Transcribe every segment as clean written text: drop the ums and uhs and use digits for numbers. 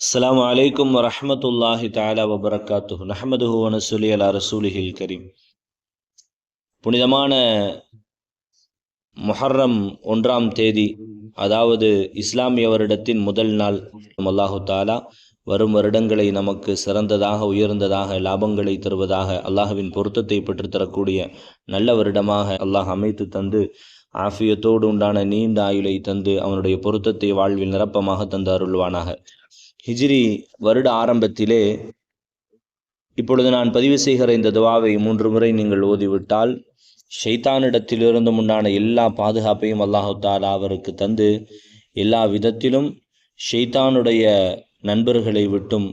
அஸ்ஸலாமு அலைக்கும் வரஹ்மத்துல்லாஹி தஆலா வபரகாத்துஹு. நஹ்மதுஹு வ நஸல்லி அலா ரசூலிஹில் கரீம். புனிதமான முஹர்ரம் 1ஆம் தேதி, அதாவது இஸ்லாமிய வருடத்தின் முதல் நாள், அல்லாஹு தஆலா வரும் வருடங்களை நமக்கு சிறந்ததாக, உயர்ந்ததாக, லாபங்களை தருவதாக, அல்லாஹ்வின் பொருத்தத்தை பெற்றுத்தரக்கூடிய நல்ல வருடமாக அல்லாஹ் அமைத்து தந்து, ஆஃபியத்தோடு உண்டான நீண்ட ஆயுளை தந்து, அவனுடைய பொருத்தத்தை வாழ்வில் நிரப்பமாக தந்து அருள்வானாக. ஹிஜ்ரி வருட ஆரம்பத்திலே இப்பொழுது நான் பதிவு செய்கிற இந்த துவாவை 3 முறை நீங்கள் ஓதிவிட்டால் ஷைத்தானிடத்திலிருந்து உண்டான எல்லா பாதுகாப்பையும் அல்லாஹு தஆலா அவருக்கு தந்து, எல்லா விதத்திலும் ஷைத்தானுடைய நண்பர்களை விட்டும்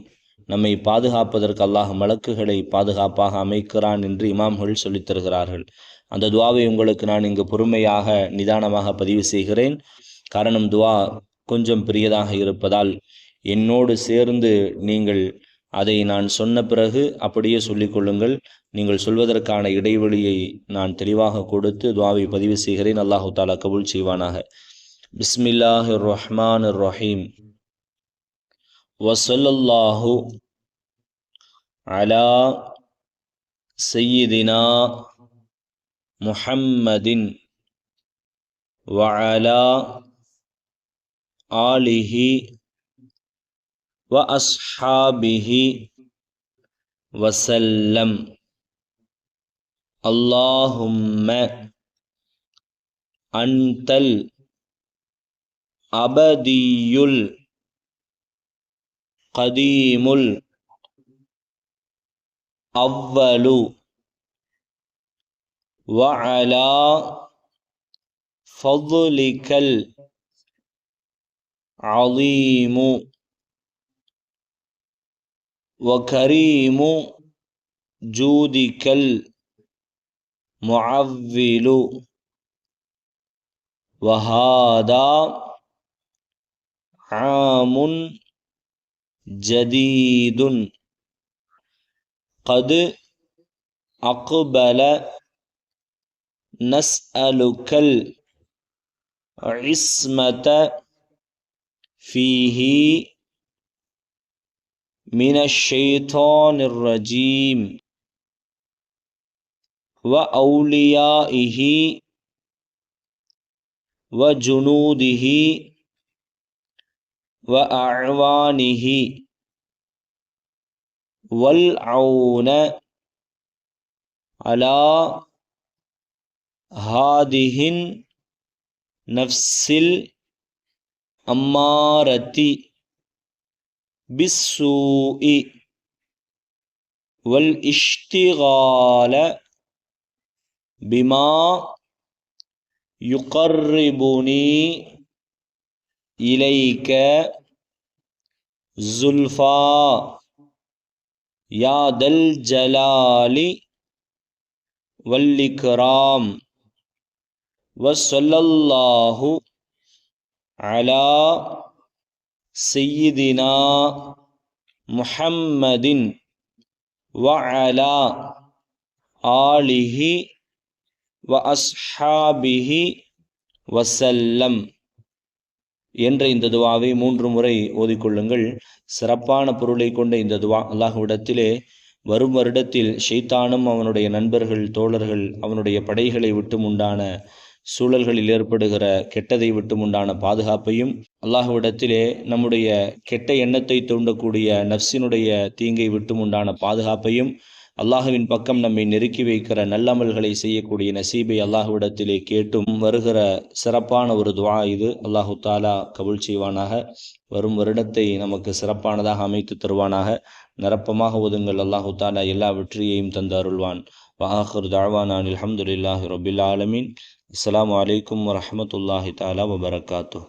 நம்மை பாதுகாப்பதற்கு அல்லாஹ் மலக்குகளை பாதுகாப்பாக அமைக்கிறான் என்று இமாம்கள் சொல்லித் தருகிறார்கள். அந்த துவாவை உங்களுக்கு நான் இங்கு பொறுமையாக நிதானமாக பதிவு செய்கிறேன். காரணம், துவா கொஞ்சம் பெரியதாக இருப்பதால் என்னோடு சேர்ந்து நீங்கள் அதை நான் சொன்ன பிறகு அப்படியே சொல்லிக்கொள்ளுங்கள். நீங்கள் சொல்வதற்கான இடைவெளியை நான் தெளிவாக கொடுத்து துவாவை பதிவு செய்கிறேன். அல்லாஹு தஆலா கபூல் செய்வானாக. பிஸ்மில்லாஹிர் ரஹ்மானிர் ரஹீம். வஸல்லல்லாஹு அலா சய்யிதினா முஹம்மதின் வஅலா ஆலிஹி வ அஸ்ஹாபிஹி வசல்லம். அல்லாஹும்ம அன்தல் அபதியுல் கதீமுல் அவ்வலு வ அலா ஃபضலிகல் அலீமு وكريم جودك المعول وهذا عام جديد قد أقبل نسألك العصمة فيه من الشيطان الرجيم وأوليائه وجنوده وأعوانه والعون على هذه النفس الأمارة بالسوء والاشتغال بما يقربني إليك زلفى يا ذا الجلال والإكرام. وصلى الله على سيدنا محمد وعلى آله وأصحابه وسلم என்ற இந்த துவாவை 3 முறை ஓதிக்கொள்ளுங்கள். சிறப்பான பொருளை கொண்ட இந்த துவா அல்லாஹ்விடத்திலே வரும் வருடத்தில் ஷைத்தானும் அவனுடைய நண்பர்கள், தோழர்கள், அவனுடைய படைகளை விட்டும் உண்டான சூழல்களில் ஏற்படுகிற கெட்டதை விட்டும் உண்டான பாதுகாப்பையும், அல்லாஹ்விடத்திலே நம்முடைய கெட்ட எண்ணத்தை தூண்டக்கூடிய நஃப்ஸினுடைய தீங்கை விட்டும் உண்டான பாதுகாப்பையும், அல்லாஹுவின் பக்கம் நம்மை நெருக்கி வைக்கிற நல்லமல்களை செய்யக்கூடிய நசீபை அல்லாஹ்விடத்திலே கேட்டும் வருகிற சிறப்பான ஒரு துவா இது. அல்லாஹு தஆலா கபூல் செய்வானாக. வரும் வருடத்தை நமக்கு சிறப்பானதாக அமைத்து தருவானாக. நிரப்பமாக ஓதுங்கள். அல்லாஹு தஆலா எல்லா வெற்றியையும் தந்து அருள்வான். வஆகிரு தஅவானா அல்ஹம்துலில்லாஹி ரப்பில் ஆலமீன். அஸ்ஸலாமு அலைக்கும் வரஹ்மத்துல்லாஹி தஆலா வபரகாத்துஹு.